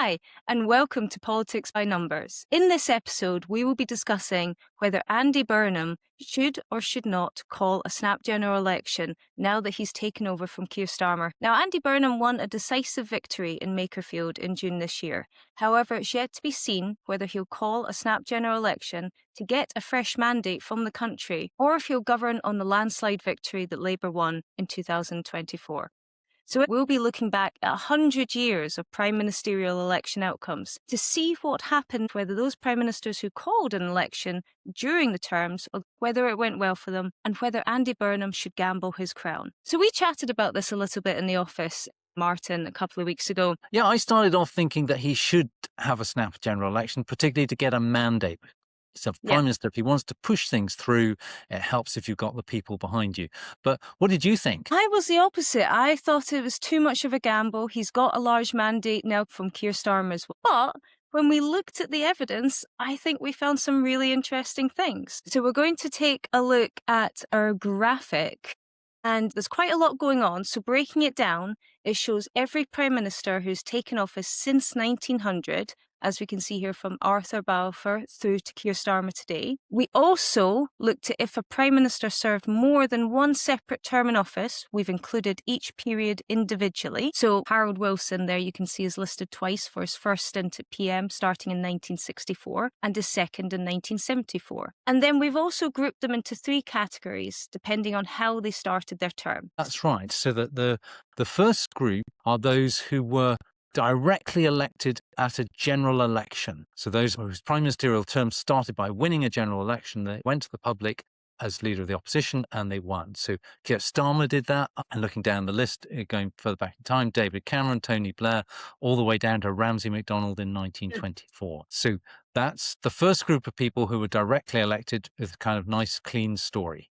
Hi, and welcome to Politics by Numbers. In this episode, we will be discussing whether Andy Burnham should or should not call a snap general election now that he's taken over from Keir Starmer. Now, Andy Burnham won a decisive victory in Makerfield in June this year. However, it's yet to be seen whether he'll call a snap general election to get a fresh mandate from the country, or if he'll govern on the landslide victory that Labour won in 2024. So we'll be looking back at 100 years of prime ministerial election outcomes to see what happened, whether those prime ministers who called an election during the terms, or whether it went well for them, and whether Andy Burnham should gamble his crown. So we chatted about this a little bit in the office, Martin, a couple of weeks ago. Yeah, I started off thinking that he should have a snap general election, particularly to get a mandate. So Prime Minister, if he wants to push things through, it helps if you've got the people behind you. But what did you think? I was the opposite. I thought it was too much of a gamble. He's got a large mandate now from Keir Starmer as well. But when we looked at the evidence, I think we found some really interesting things. So we're going to take a look at our graphic. And there's quite a lot going on. So breaking it down, it shows every Prime Minister who's taken office since 1900, as we can see here from Arthur Balfour through to Keir Starmer today. We also looked at if a Prime Minister served more than one separate term in office. We've included each period individually. So Harold Wilson there you can see is listed twice for his first stint at PM starting in 1964 and his second in 1974. And then we've also grouped them into three categories depending on how they started their term. That's right. So that the first group are those who were directly elected at a general election. So those whose prime ministerial term started by winning a general election, they went to the public as leader of the opposition and they won. So Keir Starmer did that, and looking down the list, going further back in time, David Cameron, Tony Blair, all the way down to Ramsay MacDonald in 1924. So that's the first group of people who were directly elected with a kind of nice, clean story.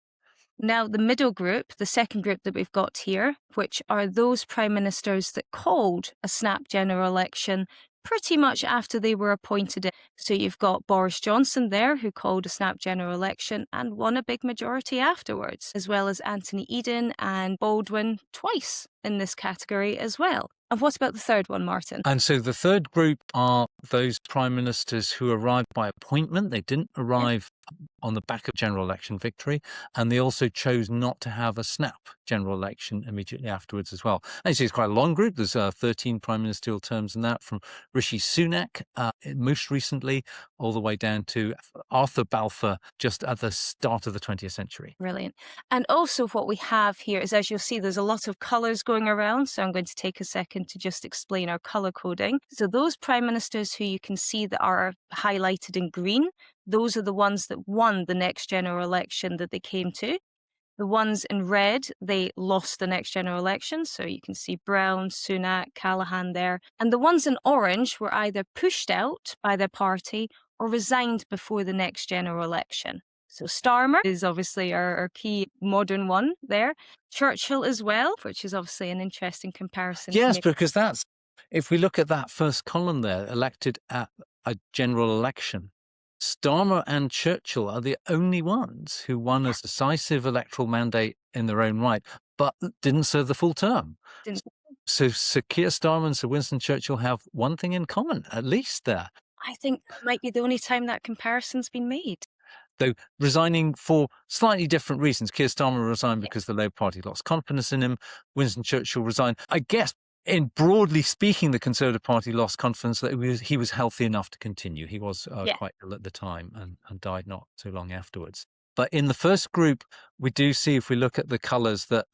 Now, the middle group, the second group that we've got here, which are those prime ministers that called a snap general election pretty much after they were appointed. So you've got Boris Johnson there, who called a snap general election and won a big majority afterwards, as well as Anthony Eden and Baldwin twice in this category as well. And what about the third one, Martin? And so the third group are those prime ministers who arrived by appointment. They didn't arrive on the back of general election victory, and they also chose not to have a snap general election immediately afterwards as well. And you see it's quite a long group. There's 13 prime ministerial terms in that, from Rishi Sunak most recently all the way down to Arthur Balfour just at the start of the 20th century. Brilliant. And also what we have here is, as you'll see, there's a lot of colours going around. So I'm going to take a second to just explain our colour coding. So those prime ministers who you can see that are highlighted in green, those are the ones that won the next general election that they came to. The ones in red, they lost the next general election. So you can see Brown, Sunak, Callaghan there. And the ones in orange were either pushed out by their party or resigned before the next general election. So Starmer is obviously our key modern one there. Churchill as well, which is obviously an interesting comparison. Yes, because that's, if we look at that first column there, elected at a general election, Starmer and Churchill are the only ones who won a decisive electoral mandate in their own right, but didn't serve the full term. So Sir Keir Starmer and Sir Winston Churchill have one thing in common, at least there. I think that might be the only time that comparison's been made. Though resigning for slightly different reasons. Keir Starmer resigned because the Labour Party lost confidence in him. Winston Churchill resigned, I guess, in broadly speaking, the Conservative Party lost confidence that he was healthy enough to continue. He was quite ill at the time and died not so long afterwards. But in the first group, we do see, if we look at the colours, that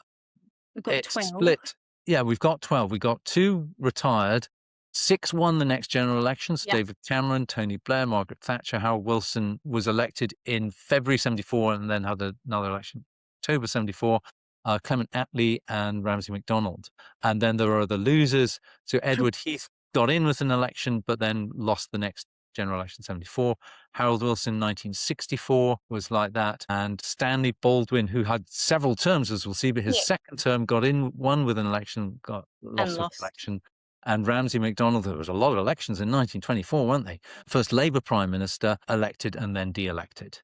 we've got 12. Split. Yeah, we've got 12. We've got 2 retired. 6 won the next general elections. David Cameron, Tony Blair, Margaret Thatcher. Harold Wilson was elected in February 74 and then had another election October 74. Clement Attlee and Ramsay MacDonald. And then there are the losers. So Edward Heath got in with an election, but then lost the next general election 74. Harold Wilson 1964 was like that. And Stanley Baldwin, who had several terms, as we'll see, but his second term got in, won with an election, got lost the election. And Ramsay MacDonald, there was a lot of elections in 1924, weren't they? First Labour Prime Minister, elected and then de-elected.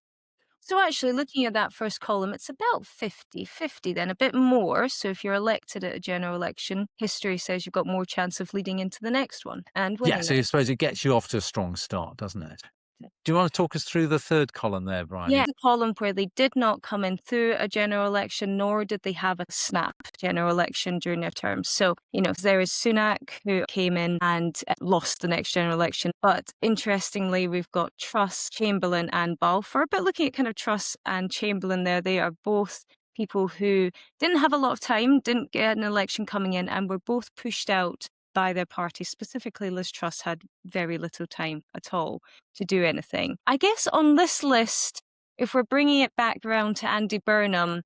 So actually, looking at that first column, it's about 50-50 then, a bit more. So if you're elected at a general election, history says you've got more chance of leading into the next one and Yeah, winning so it. I suppose it gets you off to a strong start, doesn't it? Do you want to talk us through the third column there, Brian? Yeah, the column where they did not come in through a general election, nor did they have a snap general election during their term. So, there is Sunak who came in and lost the next general election. But interestingly, we've got Truss, Chamberlain, and Balfour. But looking at kind of Truss and Chamberlain there, they are both people who didn't have a lot of time, didn't get an election coming in, and were both pushed out by their party. Specifically, Liz Truss had very little time at all to do anything. I guess on this list, if we're bringing it back around to Andy Burnham,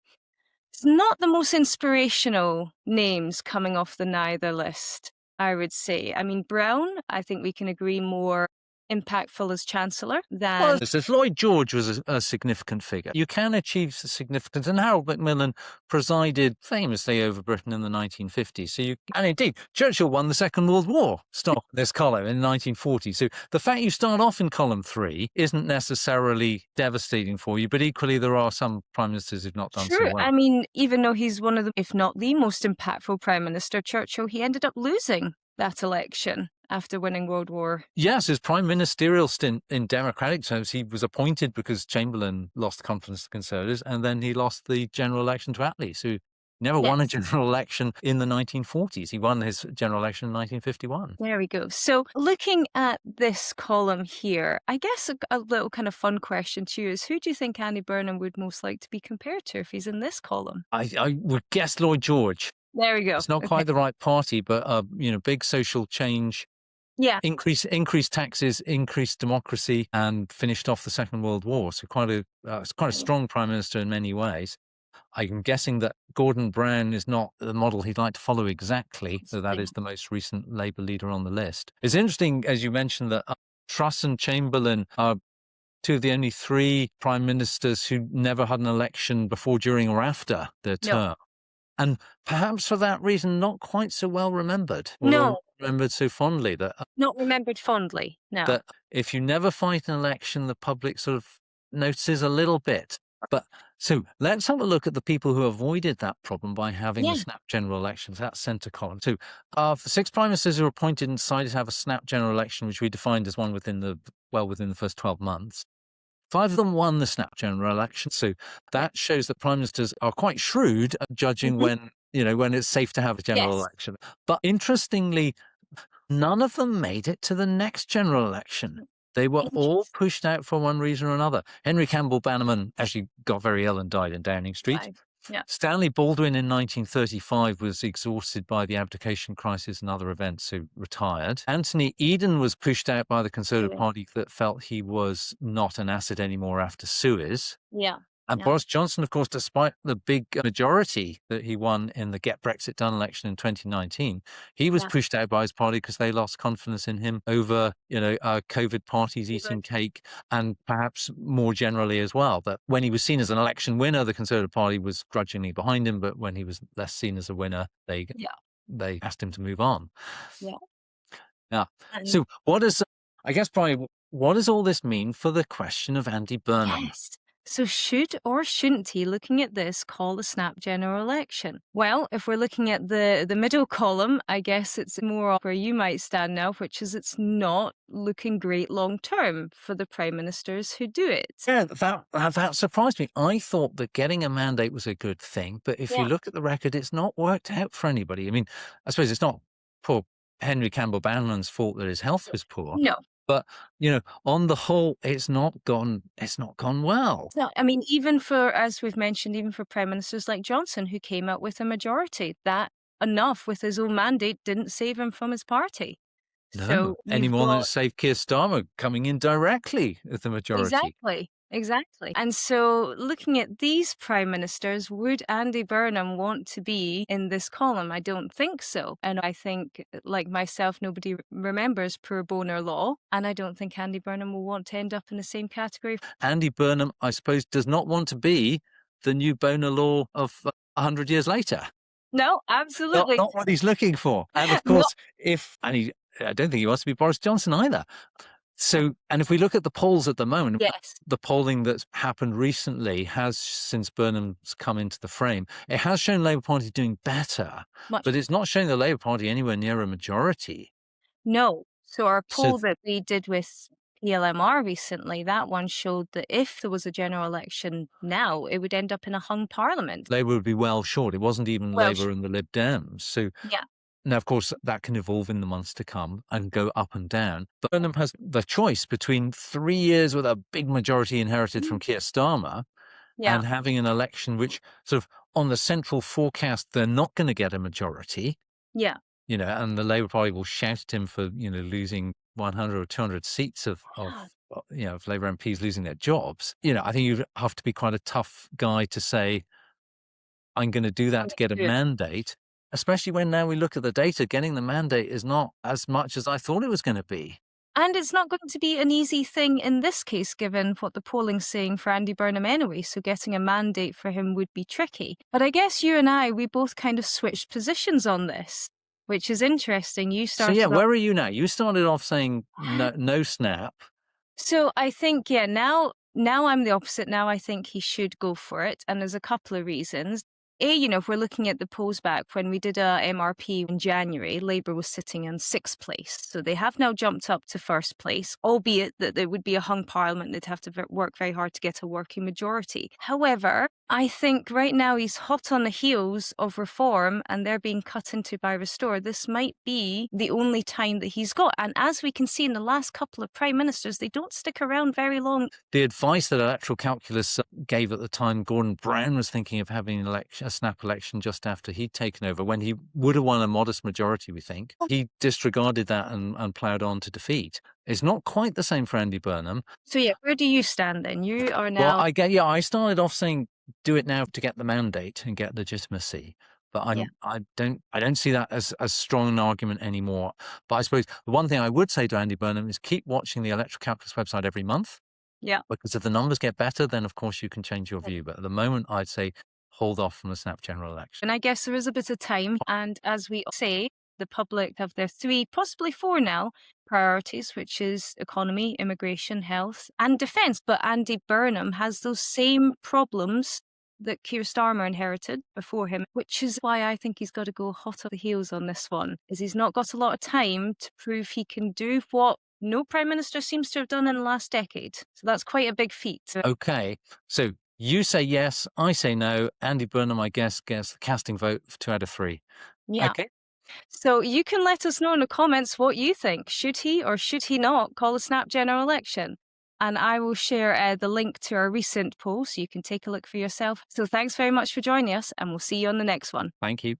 it's not the most inspirational names coming off the neither list, I would say. I mean, Brown, I think we can agree, more impactful as Chancellor than... Well, if Lloyd George was a significant figure, you can achieve significance. And Harold Macmillan presided famously over Britain in the 1950s. And indeed, Churchill won the Second World War, stop this column, in 1940. So the fact you start off in column 3 isn't necessarily devastating for you, but equally there are some prime ministers who've not done so True. well. I mean, even though he's one of the, if not the most impactful Prime Minister, Churchill, he ended up losing that election after winning World War. Yes, his prime ministerial stint in democratic terms, he was appointed because Chamberlain lost confidence to Conservatives, and then he lost the general election to Attlee, who never won a general election in the 1940s. He won his general election in 1951. There we go. So looking at this column here, I guess a little kind of fun question to you is, who do you think Andy Burnham would most like to be compared to if he's in this column? I would guess Lloyd George. There we go. It's not quite the right party, but big social change. Yeah. Increased taxes, increased democracy, and finished off the Second World War. So quite a strong prime minister in many ways. I'm guessing that Gordon Brown is not the model he'd like to follow exactly, so that is the most recent Labour leader on the list. It's interesting, as you mentioned, that Truss and Chamberlain are two of the only 3 prime ministers who never had an election before, during, or after their term. And perhaps for that reason, not quite so well remembered. No. Remembered so fondly that... Not remembered fondly, no. That if you never fight an election, the public sort of notices a little bit. So let's have a look at the people who avoided that problem by having the snap general elections. That's centre column. So the 6 prime ministers who were appointed and decided to have a snap general election, which we defined as one within the first 12 months, 5 of them won the snap general election. So that shows that prime ministers are quite shrewd at judging when it's safe to have a general election. But interestingly, none of them made it to the next general election. They were all pushed out for one reason or another. Henry Campbell Bannerman actually got very ill and died in Downing Street. Yeah. Stanley Baldwin in 1935 was exhausted by the abdication crisis and other events, so retired. Anthony Eden was pushed out by the Conservative Party that felt he was not an asset anymore after Suez. Yeah. And Boris Johnson, of course, despite the big majority that he won in the Get Brexit Done election in 2019, he was pushed out by his party because they lost confidence in him over, COVID parties eating cake, and perhaps more generally as well, that when he was seen as an election winner, the Conservative Party was grudgingly behind him, but when he was less seen as a winner, they asked him to move on. Yeah. So what does all this mean for the question of Andy Burnham? Yes. So should or shouldn't he, looking at this, call a snap general election? Well, if we're looking at the middle column, I guess it's more where you might stand now, which is it's not looking great long term for the prime ministers who do it. Yeah, that surprised me. I thought that getting a mandate was a good thing, but if you look at the record, it's not worked out for anybody. I mean, I suppose it's not poor Henry Campbell Bannerman's fault that his health was poor. No. But, on the whole, it's not gone well. No, I mean, even for, as we've mentioned, even for prime ministers like Johnson, who came out with a majority, that enough with his own mandate didn't save him from his party. No, so any more than it saved Keir Starmer coming in directly with the majority. Exactly. And so looking at these prime ministers, would Andy Burnham want to be in this column? I don't think so. And I think, like myself, nobody remembers pro bono law. And I don't think Andy Burnham will want to end up in the same category. Andy Burnham, I suppose, does not want to be the new bono law of 100 years later. No, absolutely. Not what he's looking for. And of course, I don't think he wants to be Boris Johnson either. So, and if we look at the polls at the moment, Yes. the polling that's happened recently has, since Burnham's come into the frame, it has shown Labour Party doing better, Much. but it's not showing the Labour Party anywhere near a majority. No. So our So poll that we did with PLMR recently, that one showed that if there was a general election now, it would end up in a hung parliament. Labour would be well short. It wasn't even Well, Labour and the Lib Dems. So yeah. now, of course, that can evolve in the months to come and go up and down. But Burnham has the choice between 3 years with a big majority inherited from Keir Starmer Yeah. and having an election which sort of on the central forecast, they're not going to get a majority, Yeah. and the Labour Party will shout at him for, losing 100 or 200 seats of Labour MPs losing their jobs. I think you have to be quite a tough guy to say, I'm going to do that to get a mandate, especially when now we look at the data, getting the mandate is not as much as I thought it was going to be. And it's not going to be an easy thing in this case, given what the polling's saying for Andy Burnham anyway, so getting a mandate for him would be tricky. But I guess you and I, we both kind of switched positions on this, which is interesting. You So started where are you now? You started off saying no snap. So I think, now I'm the opposite. Now I think he should go for it. And there's a couple of reasons. If we're looking at the polls back when we did a MRP in January, Labour was sitting in 6th place. So they have now jumped up to 1st place, albeit that there would be a hung parliament. They'd have to work very hard to get a working majority. However, I think right now he's hot on the heels of reform and they're being cut into by Restore. This might be the only time that he's got. And as we can see in the last couple of prime ministers, they don't stick around very long. The advice that Electoral Calculus gave at the time, Gordon Brown was thinking of having a snap election just after he'd taken over, when he would have won a modest majority, we think. He disregarded that and ploughed on to defeat. It's not quite the same for Andy Burnham. So where do you stand then? You are now... Well, I started off saying do it now to get the mandate and get legitimacy. But I don't see that as strong an argument anymore. But I suppose the one thing I would say to Andy Burnham is keep watching the Electoral Calculus website every month. Yeah. Because if the numbers get better, then of course you can change your view. But at the moment, I'd say hold off from the snap general election. And I guess there is a bit of time. And as we say, the public have their 3, possibly 4 now, priorities, which is economy, immigration, health, and defence. But Andy Burnham has those same problems that Keir Starmer inherited before him, which is why I think he's got to go hot off the heels on this one, is he's not got a lot of time to prove he can do what no prime minister seems to have done in the last decade. So that's quite a big feat. Okay, so you say yes, I say no. Andy Burnham, I guess, gets the casting vote of 2 out of 3. Yeah. Okay. So you can let us know in the comments what you think. Should he or should he not call a snap general election? And I will share the link to our recent poll so you can take a look for yourself. So thanks very much for joining us, and we'll see you on the next one. Thank you.